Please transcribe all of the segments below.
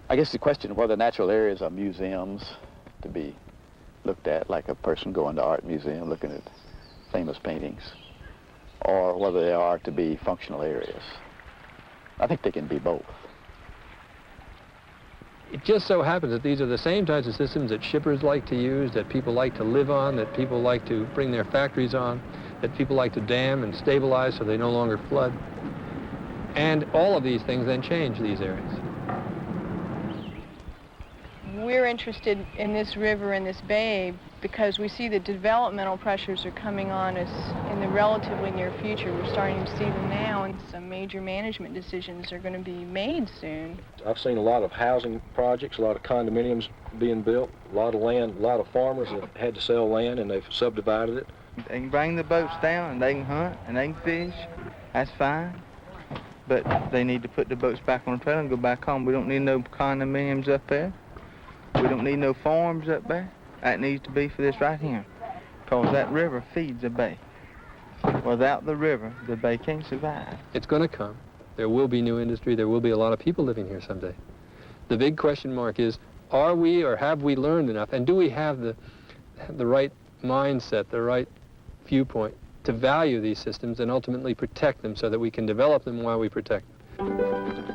I guess the question of whether natural areas are museums to be looked at, like a person going to art museum looking at famous paintings, or whether they are to be functional areas. I think they can be both. It just so happens that these are the same types of systems that shippers like to use, that people like to live on, that people like to bring their factories on, that people like to dam and stabilize so they no longer flood. And all of these things then change these areas. We're interested in this river and this bay because we see that developmental pressures are coming on us in the relatively near future. We're starting to see them now, and some major management decisions are going to be made soon. I've seen a lot of housing projects, a lot of condominiums being built, a lot of land, a lot of farmers have had to sell land and they've subdivided it. They can bring the boats down and they can hunt and they can fish. That's fine. But they need to put the boats back on the trailer and go back home. We don't need no condominiums up there. We don't need no farms up there. That needs to be for this right here, because that river feeds the bay. Without the river, the bay can't survive. It's going to come. There will be new industry. There will be a lot of people living here someday. The big question mark is, are we or have we learned enough, and do we have the right mindset, the right viewpoint to value these systems and ultimately protect them so that we can develop them while we protect them?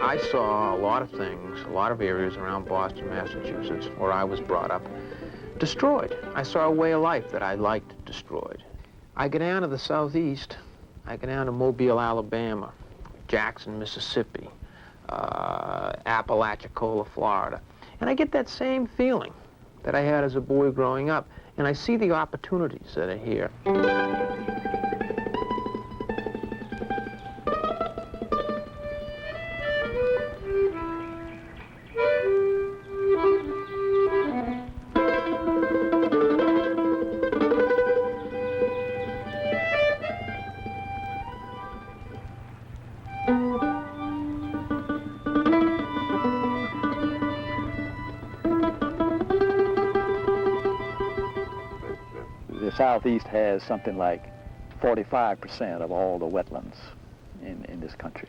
I saw a lot of things, a lot of areas around Boston, Massachusetts, where I was brought up, destroyed. I saw a way of life that I liked destroyed. I go down to the southeast. I go down to Mobile, Alabama, Jackson, Mississippi, Apalachicola, Florida, and I get that same feeling that I had as a boy growing up, and I see the opportunities that are here. The Southeast has something like 45% of all the wetlands in this country.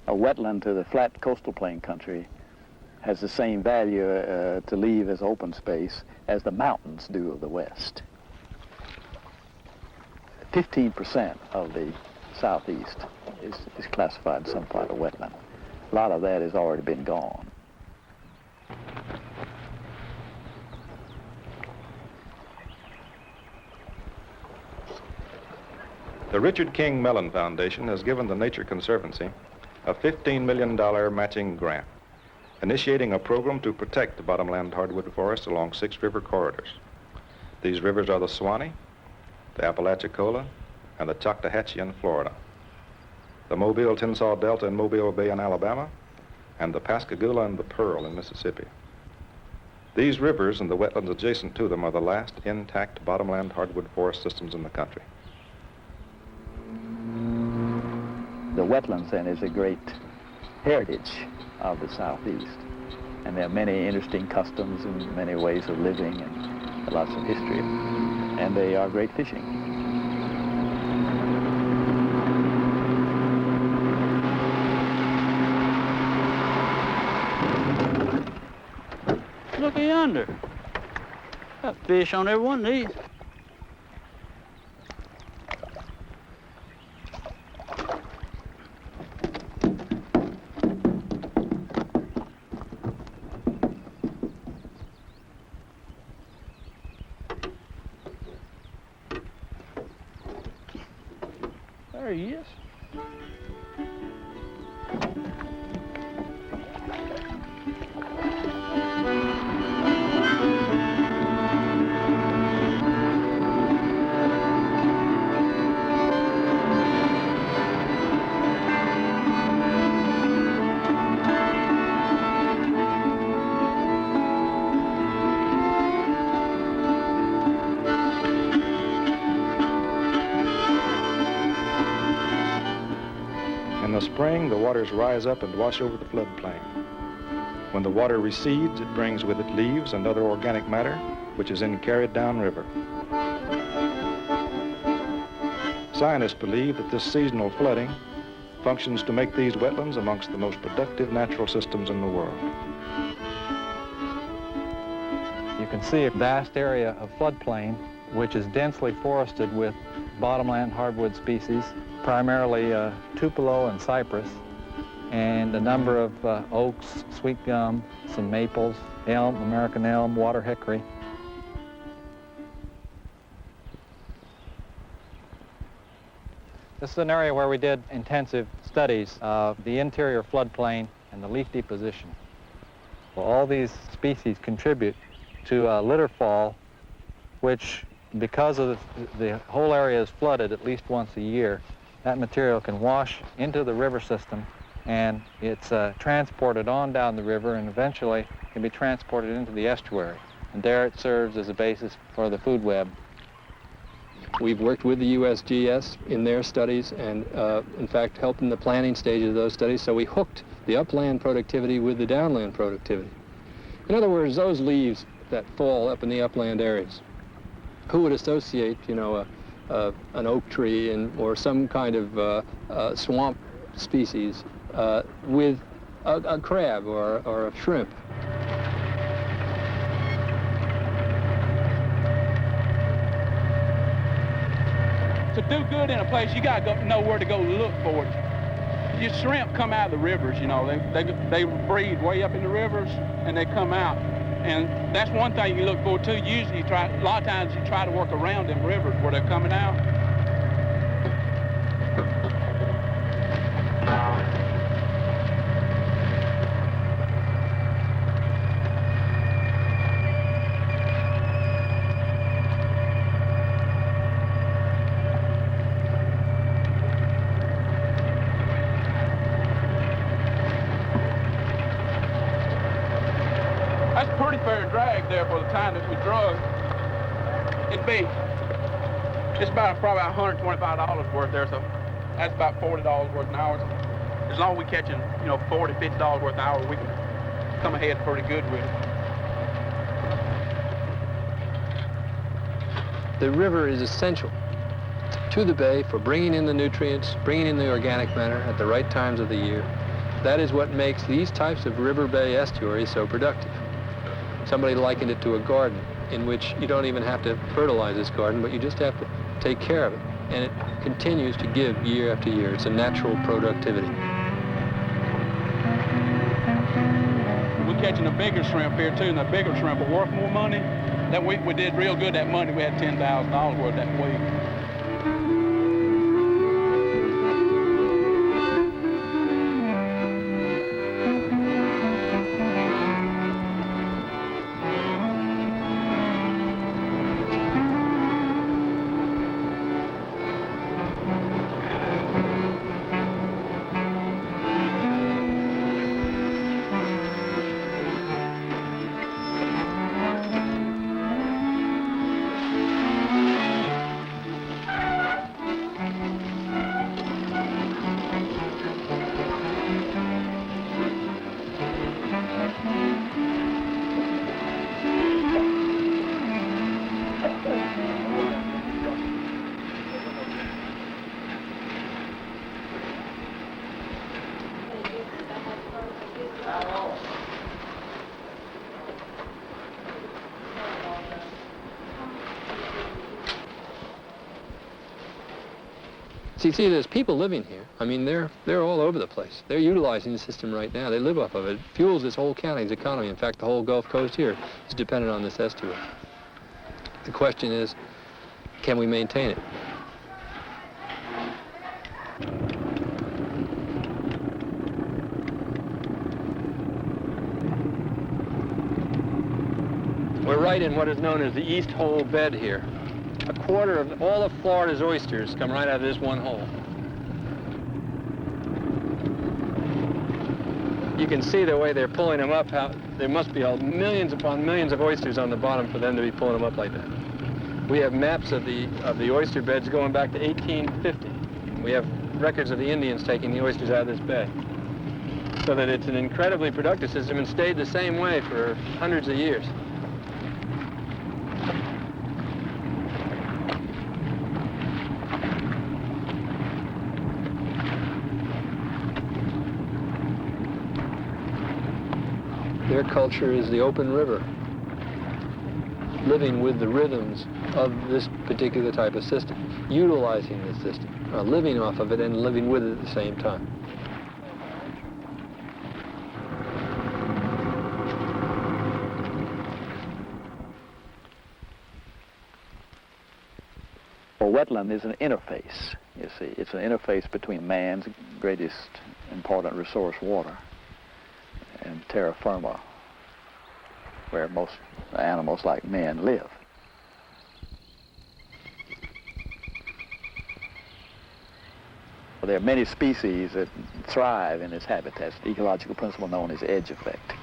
A wetland to the flat coastal plain country has the same value to leave as open space as the mountains do of the West. 15% of the Southeast is classified in some part of wetland. A lot of that has already been gone. The Richard King Mellon Foundation has given the Nature Conservancy a $15 million matching grant, initiating a program to protect the bottomland hardwood forest along 6 river corridors. These rivers are the Suwannee, the Apalachicola, and the Choctawhatchee in Florida, the Mobile-Tensaw Delta in Mobile Bay in Alabama, and the Pascagoula and the Pearl in Mississippi. These rivers and the wetlands adjacent to them are the last intact bottomland hardwood forest systems in the country. The wetlands, then, is a great heritage of the Southeast. And there are many interesting customs and many ways of living and lots of history. And they are great fishing. Look yonder. Got fish on every one of these. There he is. In the spring, the waters rise up and wash over the floodplain. When the water recedes, it brings with it leaves and other organic matter, which is then carried downriver. Scientists believe that this seasonal flooding functions to make these wetlands amongst the most productive natural systems in the world. You can see a vast area of floodplain which is densely forested with bottomland hardwood species, primarily tupelo and cypress, and a number of oaks, sweet gum, some maples, elm, American elm, water hickory. This is an area where we did intensive studies of the interior floodplain and the leaf deposition. Well, all these species contribute to a litter fall, which, because of the whole area is flooded at least once a year, that material can wash into the river system, and it's transported on down the river and eventually can be transported into the estuary. And there it serves as a basis for the food web. We've worked with the USGS in their studies and, in fact, helped in the planning stages of those studies, so we hooked the upland productivity with the downland productivity. In other words, those leaves that fall up in the upland areas, who would associate, you know, an oak tree or some kind of swamp species with a crab or a shrimp? To do good in a place, you got to know where to go look for it. Your shrimp come out of the rivers, you know. They breed way up in the rivers, and they come out. And that's one thing you look for, too. Usually, a lot of times you try to work around them rivers where they're coming out. There for the time that we drug, it's about probably $125 worth there, so that's about $40 worth an hour. As long as we catching, you know, $40, $50 worth an hour, we can come ahead pretty good with it. The river is essential to the bay for bringing in the nutrients, bringing in the organic matter at the right times of the year. That is what makes these types of river bay estuaries so productive. Somebody likened it to a garden in which you don't even have to fertilize this garden, but you just have to take care of it. And it continues to give year after year. It's a natural productivity. We're catching a bigger shrimp here, too, and the bigger shrimp are worth more money. That week we did real good that Monday. We had $10,000 worth that week. See, there's people living here. I mean, they're all over the place. They're utilizing the system right now. They live off of it. It fuels this whole county's economy. In fact, the whole Gulf Coast here is dependent on this estuary. The question is, can we maintain it? We're right in what is known as the East Hole bed here. A quarter of all of Florida's oysters come right out of this one hole. You can see the way they're pulling them up, how there must be millions upon millions of oysters on the bottom for them to be pulling them up like that. We have maps of the oyster beds going back to 1850. We have records of the Indians taking the oysters out of this bay. So that it's an incredibly productive system and stayed the same way for hundreds of years. Their culture is the open river, living with the rhythms of this particular type of system, utilizing this system, living off of it and living with it at the same time. Well, wetland is an interface, you see. It's an interface between man's greatest important resource, water, and terra firma, where most animals like men live. Well, there are many species that thrive in its habitats, the ecological principle known as edge effect.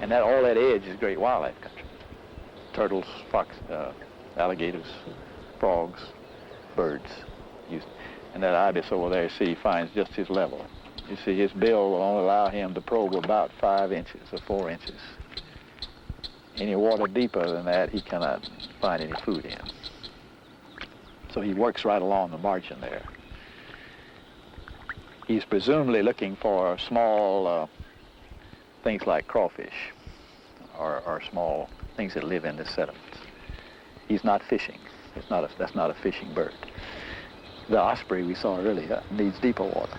And all that edge is great wildlife country. Turtles, fox, alligators, frogs, birds. And that ibis over there, see, he finds just his level. You see, his bill will only allow him to probe about 5 inches or 4 inches. Any water deeper than that, he cannot find any food in. So he works right along the margin there. He's presumably looking for small things like crawfish or small things that live in the sediments. He's not fishing. That's not a fishing bird. The osprey we saw earlier needs deeper water.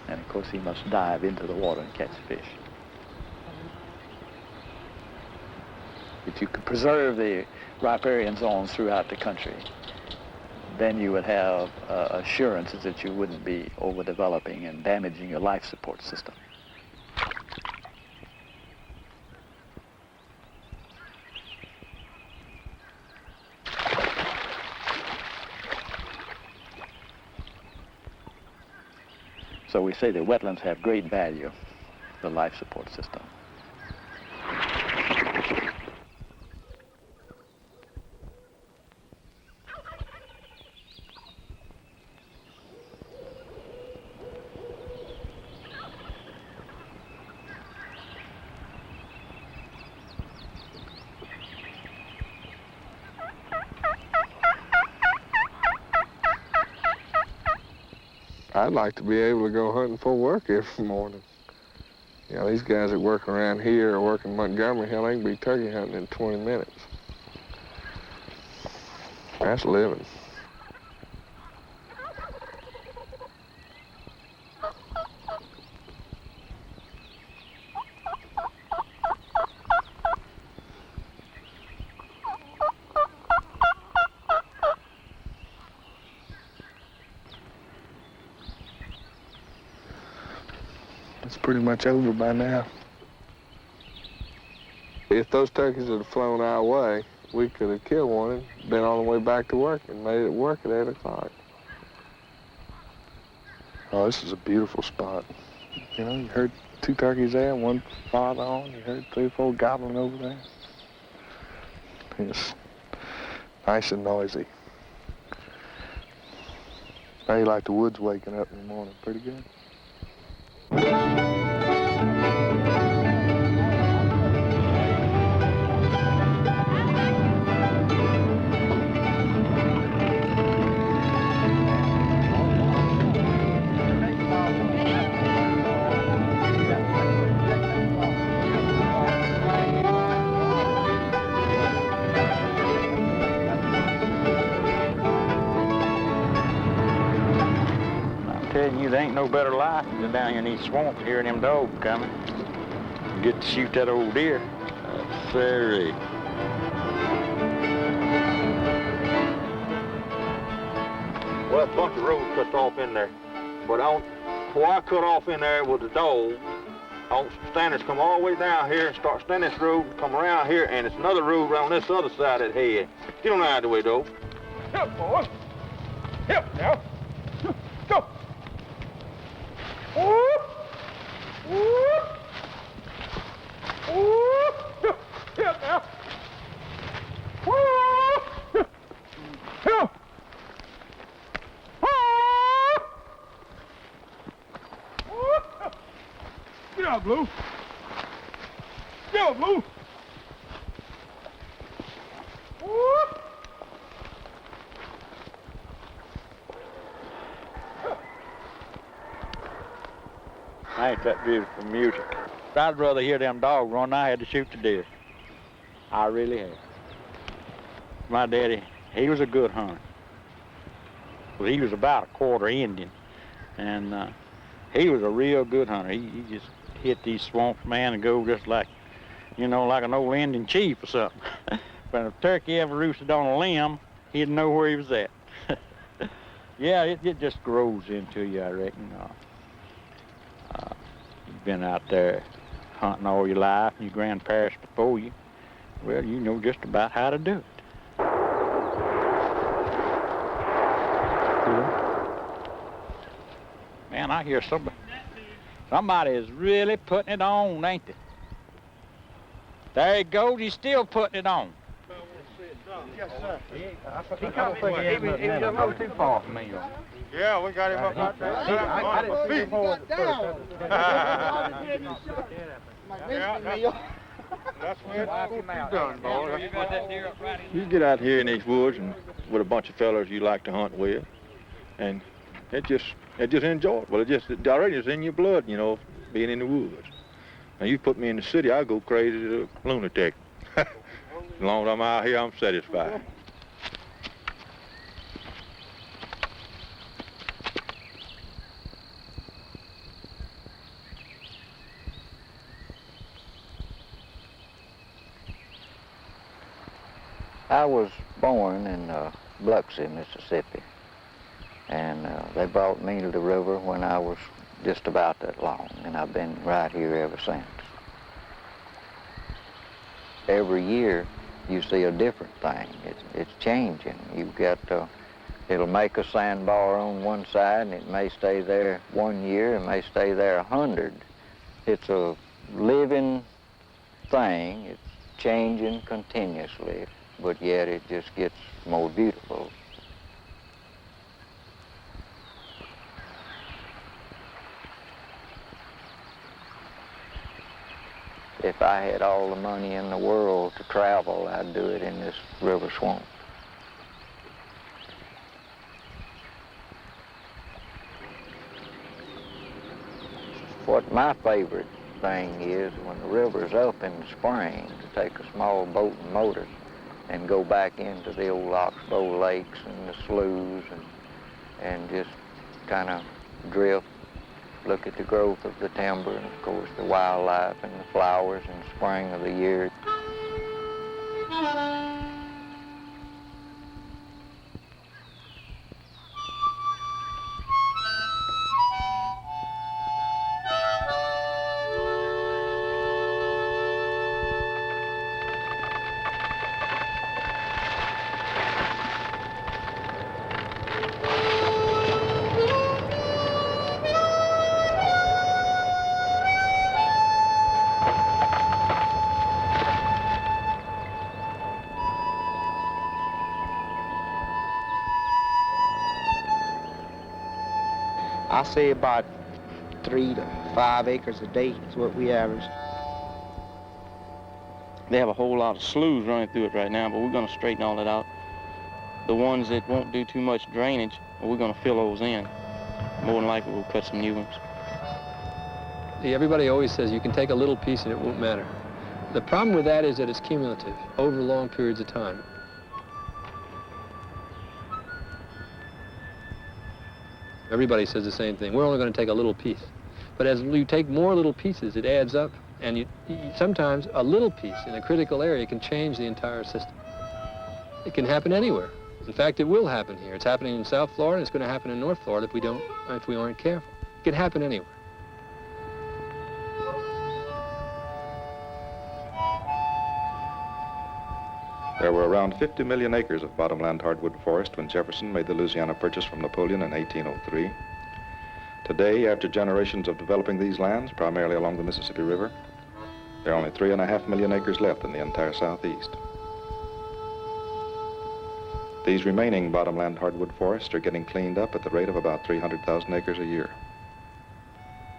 And of course he must dive into the water and catch fish. If you could preserve the riparian zones throughout the country, then you would have assurances that you wouldn't be overdeveloping and damaging your life support system. So we say that wetlands have great value, the life support system. I'd like to be able to go hunting for work every morning. You know, these guys that work around here or work in Montgomery, hell, they can be turkey hunting in 20 minutes. That's living. It's pretty much over by now. If those turkeys had flown our way, we could have killed one and been on the way back to work and made it work at 8 o'clock. Oh, this is a beautiful spot. You know, you heard 2 turkeys there, one farther on. You heard 3 or 4 gobbling over there. It's nice and noisy. Now you like the woods waking up in the morning. Pretty good. There ain't no better life than down here in these swamps hearing them dogs coming. You get to shoot that old deer. That's very. Well, a bunch of roads cut off in there. But where I cut off in there with the dog, standards come all the way down here and start standing this road, come around here, and it's another road around this other side of that head. Get on out of the way, dog. Help, boy. Help, now. Go. Whoop! Whoop! Whoop! Help now! Whoop! Help! Whoop! Whoop! Get out, Blue! Get out, Blue! Whoop! Ain't that beautiful music? I'd rather hear them dogs run than I had to shoot the deer. I really had. My daddy, he was a good hunter. Well, he was about a quarter Indian, and he was a real good hunter. He just hit these swamps, man, and go just like, you know, like an old Indian chief or something. But if a turkey ever roosted on a limb, he'd know where he was at. Yeah, it just grows into you, I reckon. You've been out there hunting all your life, and your grandparents before you. Well, you know just about how to do it. Man, I hear somebody is really putting it on, ain't they? There he goes, he's still putting it on. Yes, sir. He was a little too far from me. Yeah, we got him up out there. I didn't see him forward the That's where it's done, boy. You get out here in these woods and with a bunch of fellas you like to hunt with, and it just enjoy it. Well, already it's in your blood, you know, being in the woods. Now you put me in the city, I go crazy to a lunatic. As long as I'm out here, I'm satisfied. I was born in Biloxi, Mississippi, and they brought me to the river when I was just about that long, and I've been right here ever since. Every year you see a different thing. It's changing. You've got, it'll make a sandbar on one side, and it may stay there 1 year, it may stay there 100. It's a living thing. It's changing continuously, but yet it just gets more beautiful. If I had all the money in the world to travel, I'd do it in this river swamp. What my favorite thing is, when the river's up in the spring, to take a small boat and motor and go back into the old oxbow lakes and the sloughs and just kind of drift, look at the growth of the timber and, of course, the wildlife and the flowers in the spring of the year. I say about 3 to 5 acres a day is what we average. They have a whole lot of sloughs running through it right now, but we're going to straighten all that out. The ones that won't do too much drainage, we're going to fill those in. More than likely, we'll cut some new ones. Everybody always says you can take a little piece and it won't matter. The problem with that is that it's cumulative over long periods of time. Everybody says the same thing. We're only going to take a little piece. But as you take more little pieces, it adds up. And sometimes a little piece in a critical area can change the entire system. It can happen anywhere. In fact, it will happen here. It's happening in South Florida, and it's going to happen in North Florida if we aren't careful. It can happen anywhere. There were around 50 million acres of bottomland hardwood forest when Jefferson made the Louisiana Purchase from Napoleon in 1803. Today, after generations of developing these lands, primarily along the Mississippi River, there are only 3.5 million acres left in the entire Southeast. These remaining bottomland hardwood forests are getting cleaned up at the rate of about 300,000 acres a year.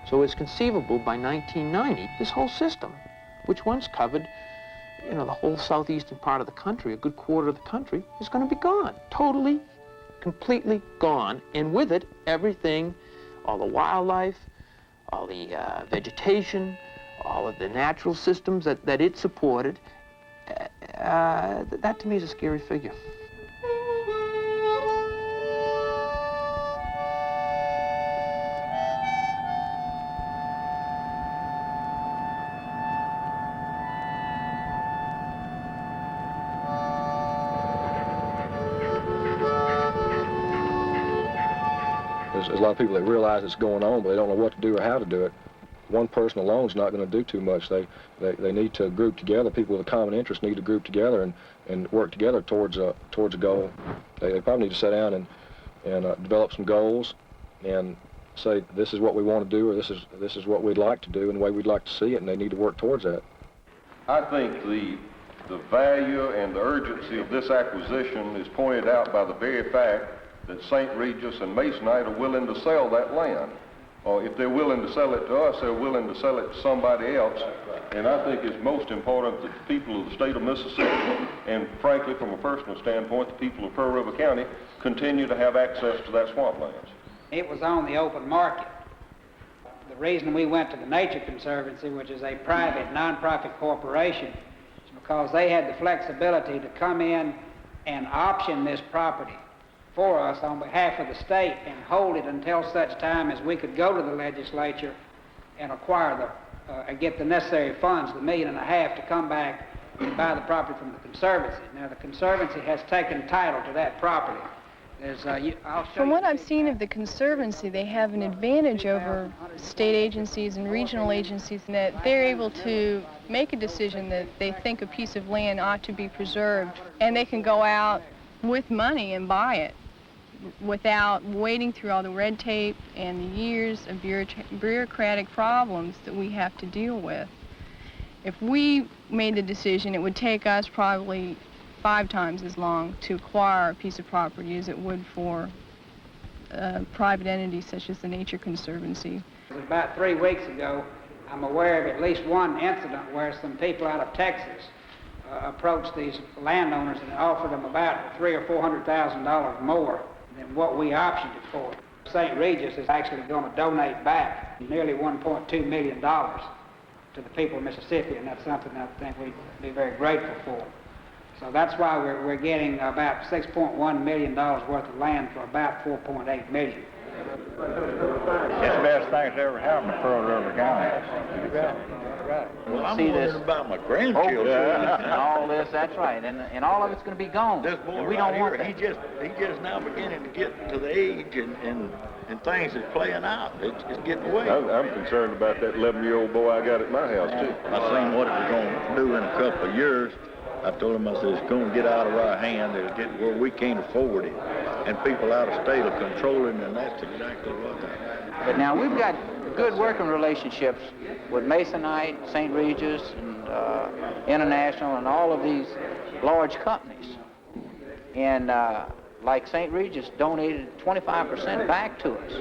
So it's conceivable by 1990, this whole system, which once covered, you know, the whole southeastern part of the country, a good quarter of the country, is going to be gone. Totally, completely gone. And with it, everything, all the wildlife, all the vegetation, all of the natural systems that it supported, that to me is a scary figure. There's a lot of people that realize it's going on, but they don't know what to do or how to do it. One person alone is not going to do too much. They need to group together. People with a common interest need to group together and work together towards a goal. They probably need to sit down and develop some goals and say, this is what we want to do, or this is what we'd like to do and the way we'd like to see it, and they need to work towards that. I think the value and the urgency of this acquisition is pointed out by the very fact that St. Regis and Masonite are willing to sell that land. Or if they're willing to sell it to us, they're willing to sell it to somebody else. And I think it's most important that the people of the state of Mississippi, and frankly, from a personal standpoint, the people of Pearl River County, continue to have access to that swamplands. It was on the open market. The reason we went to the Nature Conservancy, which is a private, non-profit corporation, is because they had the flexibility to come in and option this property for us on behalf of the state and hold it until such time as we could go to the legislature and acquire get the necessary funds, the $1.5 million, to come back and buy the property from the Conservancy. Now, the Conservancy has taken title to that property. From what I've seen of the Conservancy, they have an advantage over state agencies and regional agencies in that they're able to make a decision that they think a piece of land ought to be preserved, and they can go out with money and buy it without wading through all the red tape and the years of bureaucratic problems that we have to deal with. If we made the decision, it would take us probably 5 times as long to acquire a piece of property as it would for private entities such as the Nature Conservancy. About 3 weeks ago, I'm aware of at least one incident where some people out of Texas approached these landowners and offered them about $300,000 or $400,000 more than what we optioned it for. St. Regis is actually going to donate back nearly $1.2 million to the people of Mississippi, and that's something I think we'd be very grateful for. So that's why we're getting about $6.1 million worth of land for about $4.8 million. It's the best thing that's ever happened to Pearl River County. Well, I'm wondering about my grandchildren. And all this, that's right, and all of it's going to be gone. This boy we don't want right here, he's just now beginning to get to the age and things is playing out. It's getting away. I'm concerned about that 11-year-old boy I got at my house, too. I seen what it was going to do in a couple of years. I told him, I said, it's going to get out of our hand. It'll get where we can't afford it. And people out of state will control it, and that's exactly what happened. But now we've got good working relationships with Masonite, St. Regis, and International, and all of these large companies. And like St. Regis donated 25% back to us.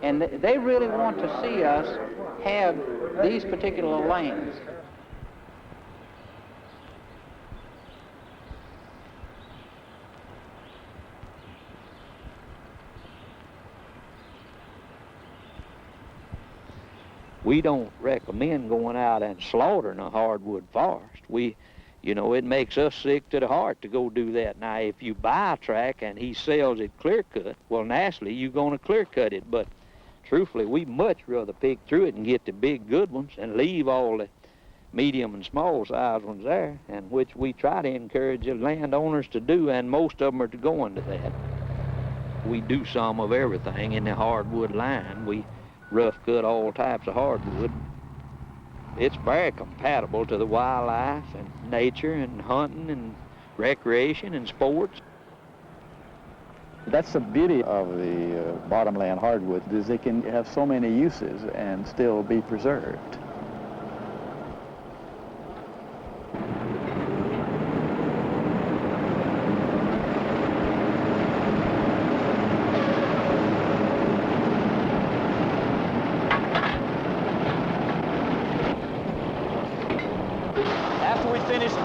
And they really want to see us have these particular lands. We don't recommend going out and slaughtering a hardwood forest. It makes us sick to the heart to go do that. Now, if you buy a tract and he sells it clear cut, well, naturally, you're going to clear cut it. But truthfully, we much rather pick through it and get the big good ones and leave all the medium and small size ones there, and which we try to encourage the landowners to do, and most of them are going to that. We do some of everything in the hardwood line. We rough cut all types of hardwood. It's very compatible to the wildlife and nature and hunting and recreation and sports. That's the beauty of the bottomland hardwoods, is they can have so many uses and still be preserved.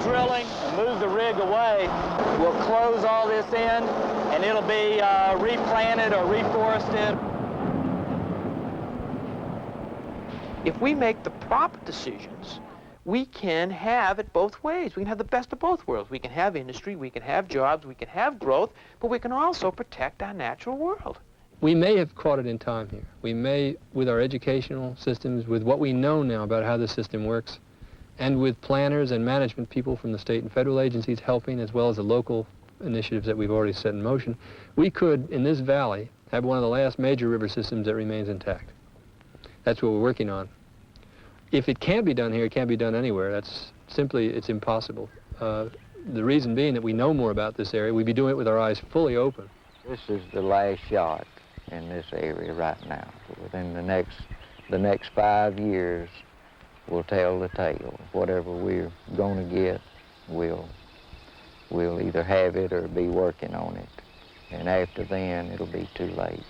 Drilling and move the rig away, we'll close all this in and it'll be replanted or reforested. If we make the proper decisions, we can have it both ways. We can have the best of both worlds. We can have industry, we can have jobs, we can have growth, but we can also protect our natural world. We may have caught it in time here. We may, with our educational systems, with what we know now about how the system works, and with planners and management people from the state and federal agencies helping, as well as the local initiatives that we've already set in motion, we could, in this valley, have one of the last major river systems that remains intact. That's what we're working on. If it can't be done here, it can't be done anywhere. That's simply, it's impossible. The reason being that we know more about this area, we'd be doing it with our eyes fully open. This is the last shot in this area right now. Within the next 5 years, we'll tell the tale. Whatever we're going to get, we'll either have it or be working on it. And after then, it'll be too late.